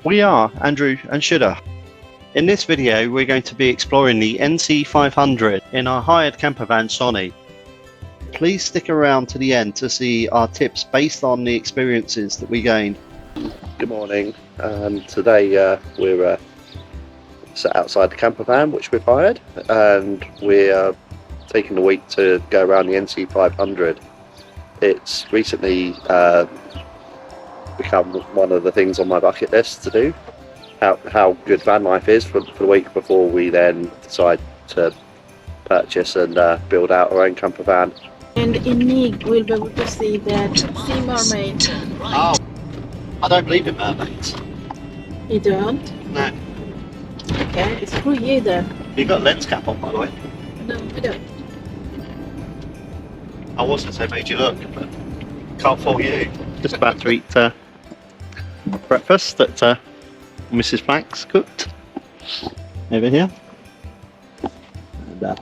We are Andrew and Shudder. In this video we're going to be exploring the NC500 in our hired camper van Sonny. Please stick around to the end to see our tips based on the experiences that we gained. Good morning. Today we're sat outside the camper van which we've hired, and we're taking the week to go around the NC500. It's recently become one of the things on my bucket list to do. How good van life is for the week before we then decide to purchase and build out our own camper van. And in Nig we'll be able to see that sea mermaid. Oh, I don't believe in mermaids. You don't? No. Okay, it's for you then. You've got a lens cap on, by the way. No, I don't. I was going to say made you look, but can't fool you. Just about to eat breakfast that Mrs. Flax cooked over here. And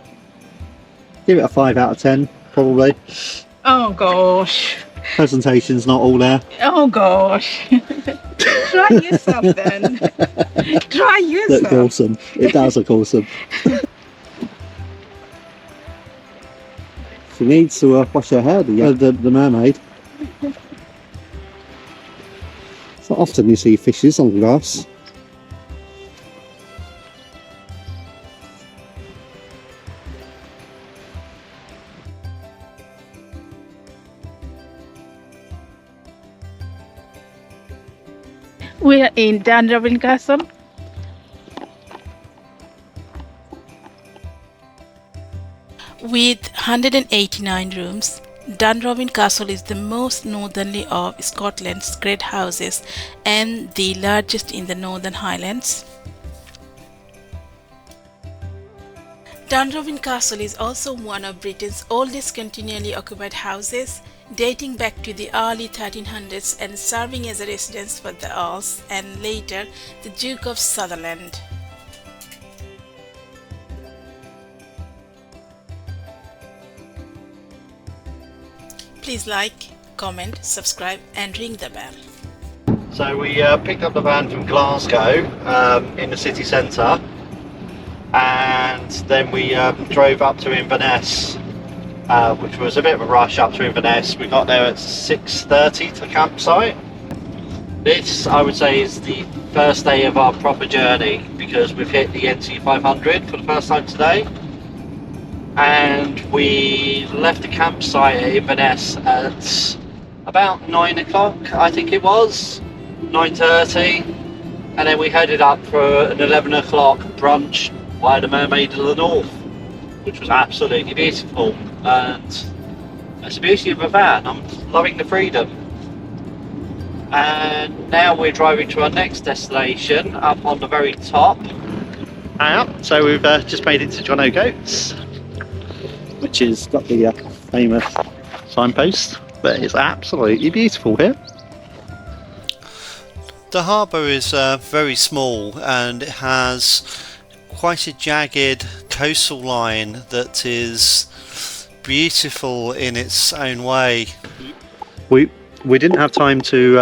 give it a 5 out of 10, probably. Oh gosh. Presentation's not all there. Oh gosh. Try yourself then. Try yourself. Looks awesome. It does look awesome. She needs to wash her hair, the mermaid. It's not often you see fishes on grass. We are in Dunrobin Castle. With 189 rooms, Dunrobin Castle is the most northerly of Scotland's great houses and the largest in the Northern Highlands. Dunrobin Castle is also one of Britain's oldest continually occupied houses, dating back to the early 1300s and serving as a residence for the Earls and later the Duke of Sutherland. Please like, comment, subscribe and ring the bell. So we picked up the van from Glasgow in the city centre, and then we drove up to Inverness, which was a bit of a rush up to Inverness. We got there at 6:30 to the campsite. This, I would say, is the first day of our proper journey because we've hit the NC500 for the first time today. And we left the campsite at Inverness at about 9 o'clock, I think it was, 9:30, and then we headed up for an 11 o'clock brunch by the Mermaid of the North, which was absolutely beautiful. And that's the beauty of a van. I'm loving the freedom. And now we're driving to our next destination up on the very top. So we've just made it to John O'Goats, which has got the famous signpost, but it's absolutely beautiful here. The harbour is very small and it has quite a jagged coastal line that is beautiful in its own way. We didn't have time to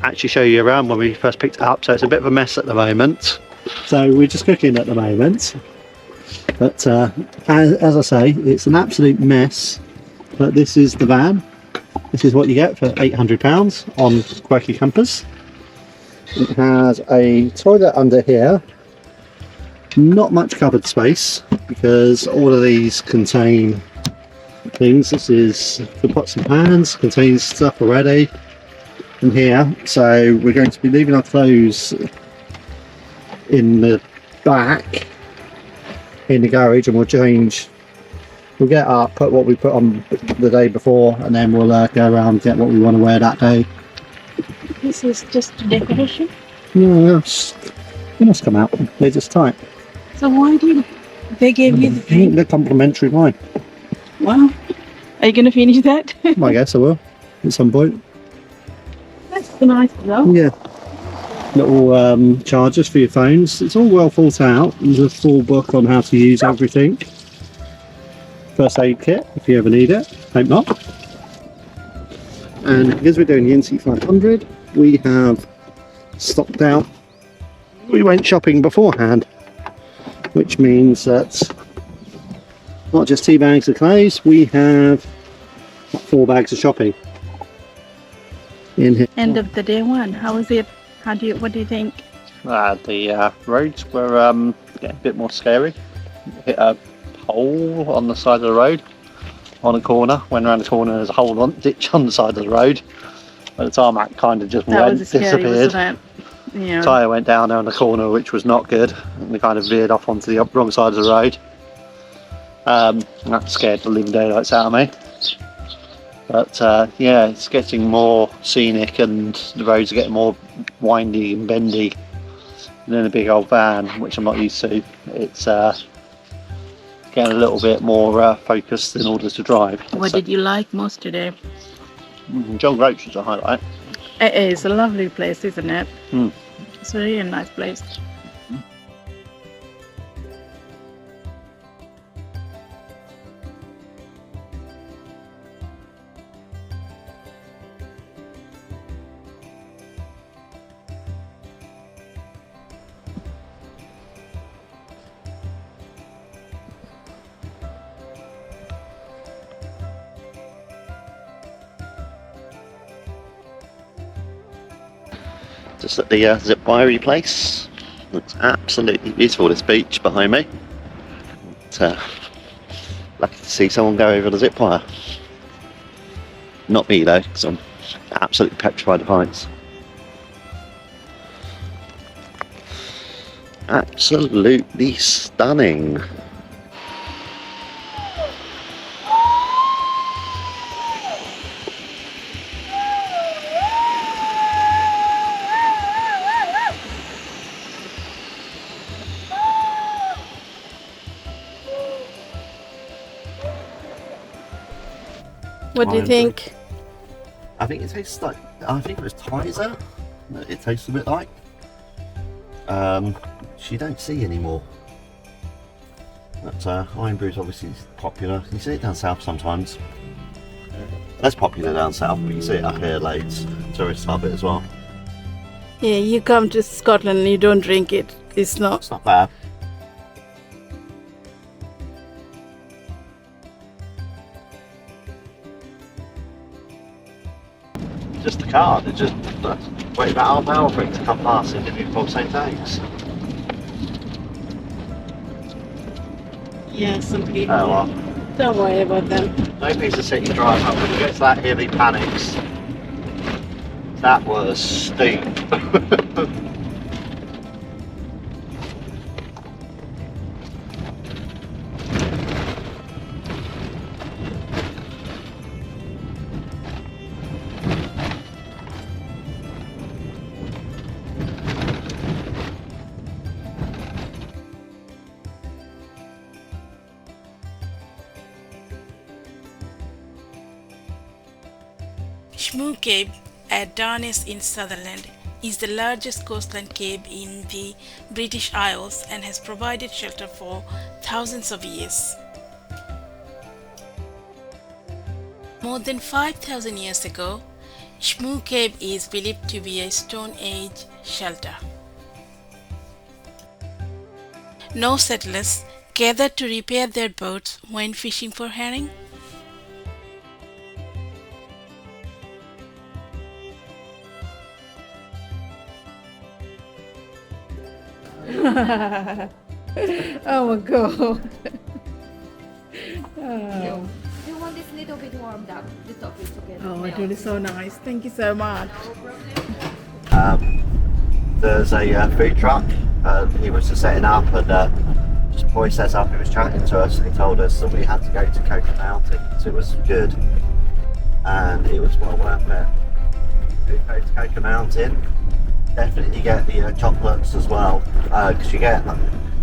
actually show you around when we first picked it up, so it's a bit of a mess at the moment. So we're just cooking at the moment. But as I say, it's an absolute mess, but this is the van. This is what you get for £800 on Quirky Campers. It has a toilet under here, not much cupboard space because all of these contain things. This is for pots and pans, contains stuff already in here, so we're going to be leaving our clothes in the back in the garage, and we'll get up, put what we put on the day before, and then we'll go around and get what we want to wear that day. This is just a decoration? Yes, they must come out, they're just tight. So why did they give you the drink? They're complimentary wine. Wow. Are you going to finish that? I guess I will at some point. That's nice though. Yeah. Little chargers for your phones. It's all well thought out. There's a full book on how to use everything. First aid kit if you ever need it. Hope not. And because we're doing the NC500, we have stocked out we went shopping beforehand, which means that not just 2 bags of clothes, we have 4 bags of shopping in here. End of the day one. How was it? What do you think? The roads were getting a bit more scary. Hit a hole on the side of the road on a corner. Went around the corner, there's a hole on ditch on the side of the road. By the tarmac kind of just disappeared. Wasn't it? Yeah. Tyre went down there on the corner, which was not good, and we kind of veered off onto the wrong side of the road. That scared the living daylights out of me. But yeah, it's getting more scenic and the roads are getting more windy and bendy. And in a big old van, which I'm not used to, it's getting a little bit more focused in order to drive. What did you like most today? John Groats was a highlight. It is a lovely place, isn't it? Mm. It's a really nice place. Just at the zip wiry place. Looks absolutely beautiful, this beach behind me. But, lucky to see someone go over the zip wire. Not me though, because I'm absolutely petrified of heights. Absolutely stunning. What do you think? I think it tastes like, I think it was Tizer that it tastes a bit like. Which you don't see anymore. But Iron Brew's obviously popular. You see it down south sometimes. Less popular down south, but you see it up here loads. Tourists love it as well. Yeah, you come to Scotland and you don't drink it. It's not bad. Just the car, it just wait about half an hour for it to come past in Newport St. James. Yeah, some people. Oh well. Don't worry about them. No piece of city drive up when you get to that hill, he panics. That was steep. Smoo Cave at Inverness in Sutherland is the largest coastline cave in the British Isles and has provided shelter for thousands of years. More than 5,000 years ago, Smoo Cave is believed to be a Stone Age shelter. No settlers gathered to repair their boats when fishing for herring. Oh my god. Oh. You want this little bit warmed up, the top is okay. Oh, it really so nice. Thank you so much. There's a food truck. He was just setting up, and just before he set up, he was chatting to us, and he told us that we had to go to Coca Mountain. So it was good, and it was well worth it. If you go to Coca Mountain, definitely get the chocolates as well, because you get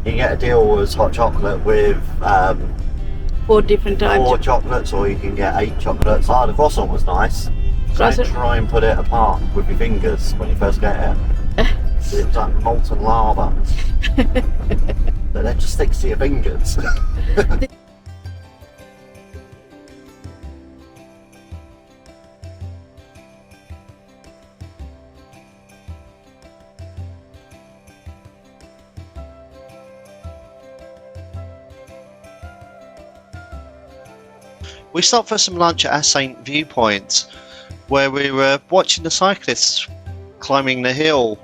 a deal with hot chocolate with 4 different types. 4 chocolates, or you can get 8 chocolates. The croissant was nice. Croissant. Don't try and put it apart with your fingers when you first get it. It was like molten lava. But that just sticks to your fingers. We stopped for some lunch at Assynt Viewpoint, where we were watching the cyclists climbing the hill.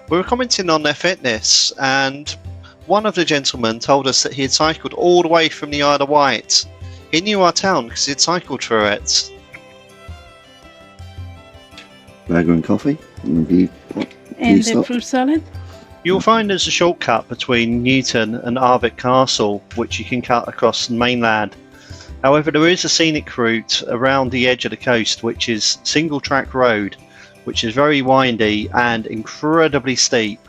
We were commenting on their fitness, and one of the gentlemen told us that he had cycled all the way from the Isle of Wight. He knew our town because he'd cycled through it. Burger and coffee. And the fruit salad? You'll find there's a shortcut between Newton and Ardvreck Castle, which you can cut across the mainland. However, there is a scenic route around the edge of the coast, which is single track road, which is very windy and incredibly steep.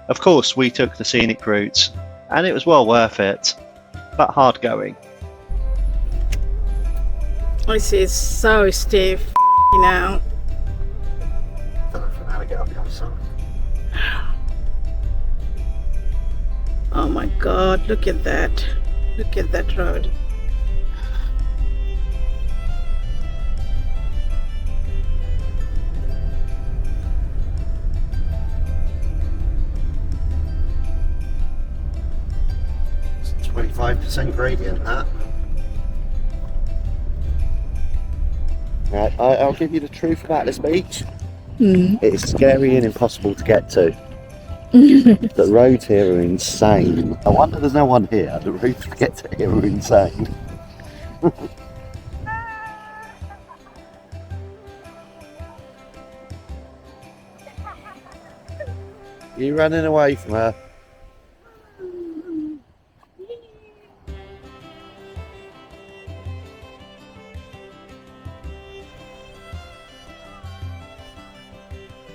Of course, we took the scenic route, and it was well worth it, but hard going. I see, it's so stiff now. Oh my god, look at that. Look at that road. It's 25% gradient, that. Right, I'll give you the truth about this beach. It's scary and impossible to get to. The roads here are insane. I wonder there's no one here. The roads to get to here are insane. You running away from her?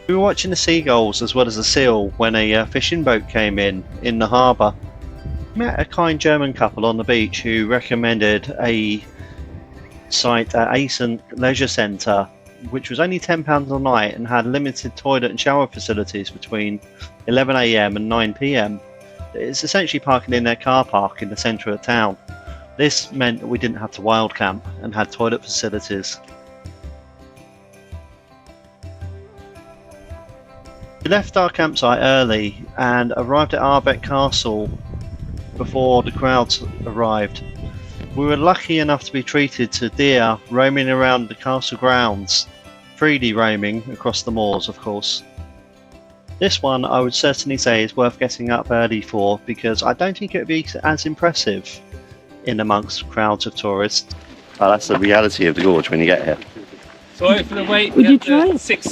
We were watching the seagulls as well as the seal when a fishing boat came in the harbour. Met a kind German couple on the beach who recommended a site at Assynt Leisure Centre, which was only £10 a night and had limited toilet and shower facilities between 11 AM and 9 PM. It's essentially parking in their car park in the centre of town. This meant that we didn't have to wild camp and had toilet facilities. We left our campsite early and arrived at Ardvreck Castle before the crowds arrived. We were lucky enough to be treated to deer roaming around the castle grounds, 3D roaming across the moors, of course. This one I would certainly say is worth getting up early for, because I don't think it would be as impressive in amongst crowds of tourists. Oh, that's the reality of the gorge when you get here. Sorry for the wait. Would you try? Six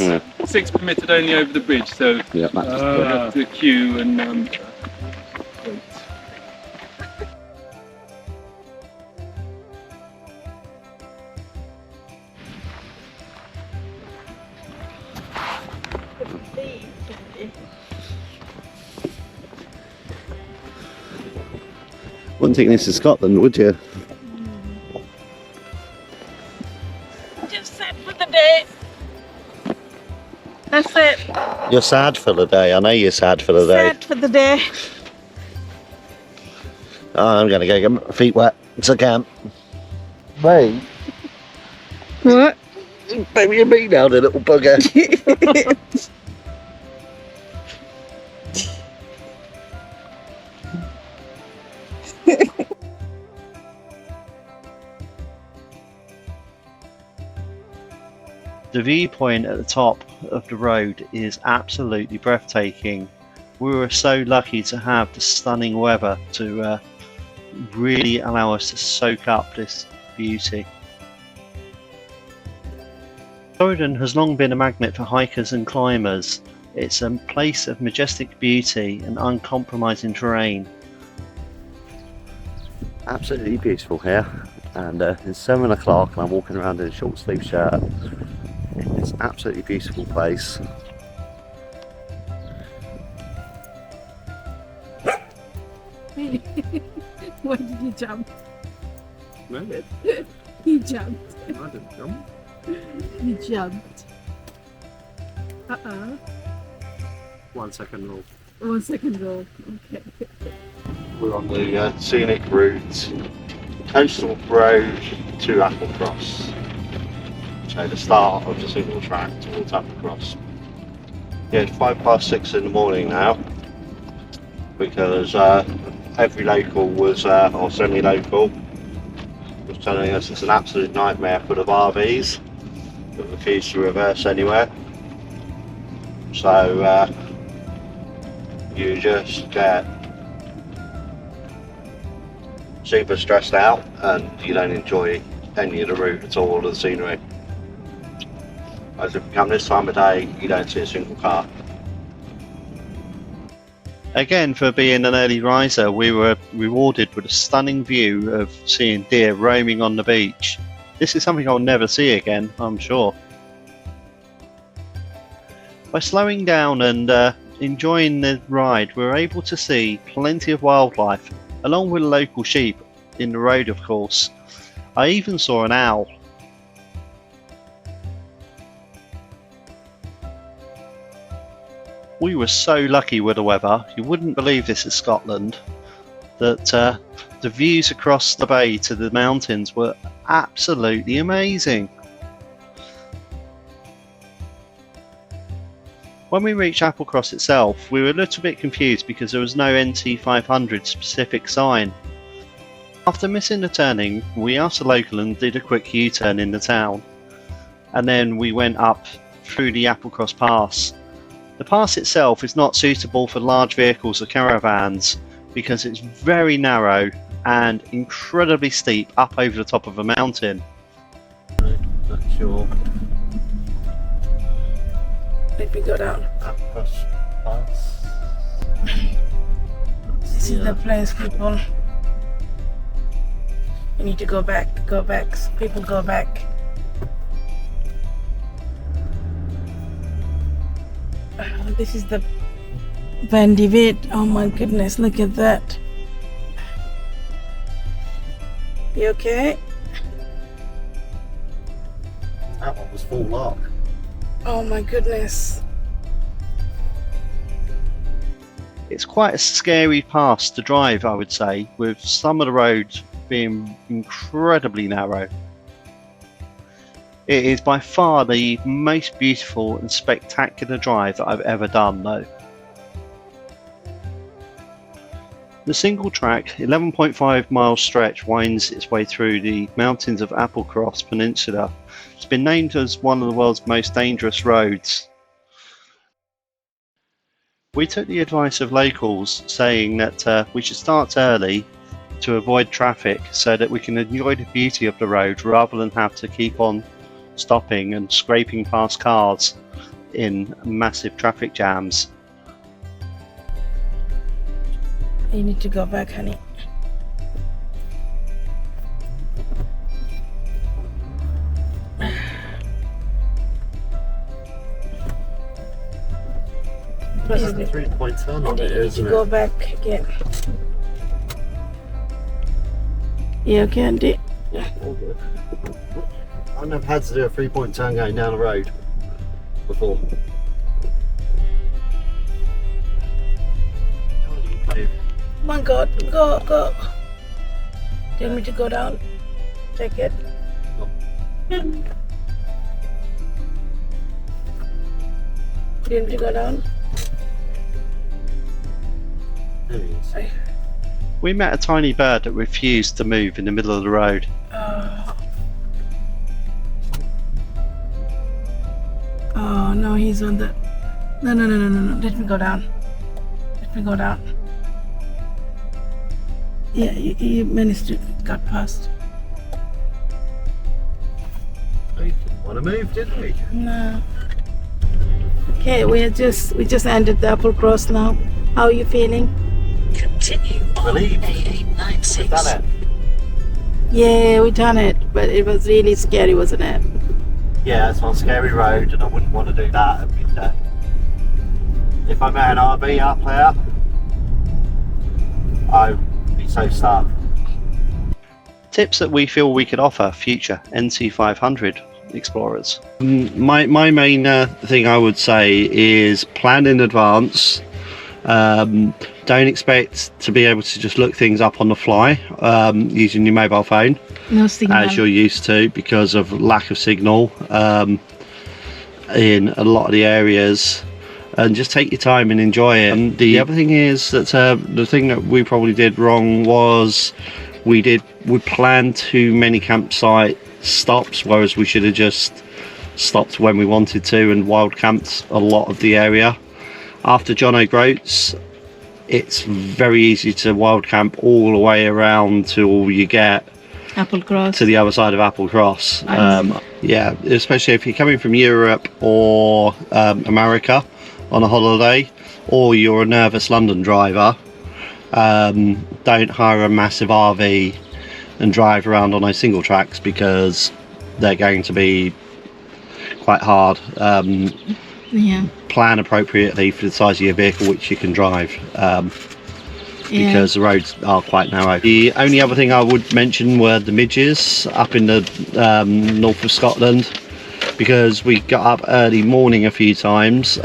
permitted only over the bridge, so Yeah, we have to queue and wait. Wouldn't think this is Scotland, would you? Just set for the day. That's it. You're sad for the day. I know you're sad for the day. Set for the day. Oh, I'm going to go get my feet wet. It's a camp. Wait. What? Baby, you me now, the little bugger. The viewpoint at the top of the road is absolutely breathtaking. We were so lucky to have the stunning weather to really allow us to soak up this beauty. Torrridon has long been a magnet for hikers and climbers. It's a place of majestic beauty and uncompromising terrain. Absolutely beautiful here. And it's 7 o'clock and I'm walking around in a short sleeve shirt. It's an absolutely beautiful place. Why did he jump? Mermaid. He jumped. I didn't jump. He jumped. 1 second rule. 1 second roll. Okay. We're on the scenic route, coastal road to Applecross. So the start of the single track towards Applecross. Yeah, it's 6:05 in the morning now, because every local was, or semi-local, was telling us it's an absolute nightmare for the RVs that refuse to reverse anywhere. So you just get super stressed out and you don't enjoy any of the route at all, or the scenery. As if you come this time of day, you don't see a single car. Again, for being an early riser, we were rewarded with a stunning view of seeing deer roaming on the beach. This is something I'll never see again, I'm sure. By slowing down and enjoying the ride, we were able to see plenty of wildlife, along with local sheep in the road, of course. I even saw an owl. We were so lucky with the weather. You wouldn't believe this is Scotland, that the views across the bay to the mountains were absolutely amazing. When we reached Applecross itself, we were a little bit confused because there was no NC500 specific sign. After missing the turning, we asked the local and did a quick U-turn in the town, and then we went up through the Applecross Pass. The pass itself is not suitable for large vehicles or caravans because it's very narrow and incredibly steep up over the top of a mountain. Not sure. Let me go down. Applecross Pass. This is the place, people. You need to go back, people go back. This is the Bandivet. Oh my goodness, look at that. You okay? That one was full lock. Oh my goodness. It's quite a scary pass to drive, I would say, with some of the roads being incredibly narrow. It is by far the most beautiful and spectacular drive that I've ever done, though. The single track 11.5 mile stretch winds its way through the mountains of Applecross Peninsula. It's been named as one of the world's most dangerous roads. We took the advice of locals saying that we should start early to avoid traffic so that we can enjoy the beauty of the road rather than have to keep on stopping and scraping past cars in massive traffic jams. You need to go back, honey. That's a 3-point turn on You it, need to isn't go it? back again. You okay, Andy? All good. I've never had to do a 3-point turn going down the road before. Come on, go. Tell me to go down. Take it. Tell me to go down. There he is. We met a tiny bird that refused to move in the middle of the road. Oh no, he's on the. No. Let me go down. Yeah, you managed to got past. We didn't want to move, did we? No. Okay, we just ended the Applecross now. How are you feeling? Continue on Relieved. We've A896. done it. Yeah, we done it, but it was really scary, wasn't it? Yeah, it's on a scary road and I wouldn't want to do that at midday. If I met an RV up there, I'd be so stuck. Tips that we feel we could offer future NC500 explorers. My main thing I would say is plan in advance. Don't expect to be able to just look things up on the fly using your mobile phone No signal. as you're used to, because of lack of signal in a lot of the areas, and just take your time and enjoy it. And the other thing is that the thing that we probably did wrong was We planned too many campsite stops, whereas we should have just stopped when we wanted to and wild camped a lot of the area. After John O'Groats, it's very easy to wild camp all the way around till you get Applecross. to the other side of Applecross. Yeah, especially if you're coming from Europe or America on a holiday, or you're a nervous London driver. Don't hire a massive RV and drive around on those single tracks, because they're going to be quite hard. Yeah. Plan appropriately for the size of your vehicle which you can drive, because the roads are quite narrow. The only other thing I would mention were the midges up in the north of Scotland, because we got up early morning a few times.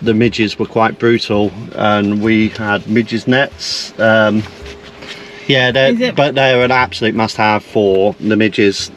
The midges were quite brutal, and we had midges nets. But they're an absolute must-have for the midges.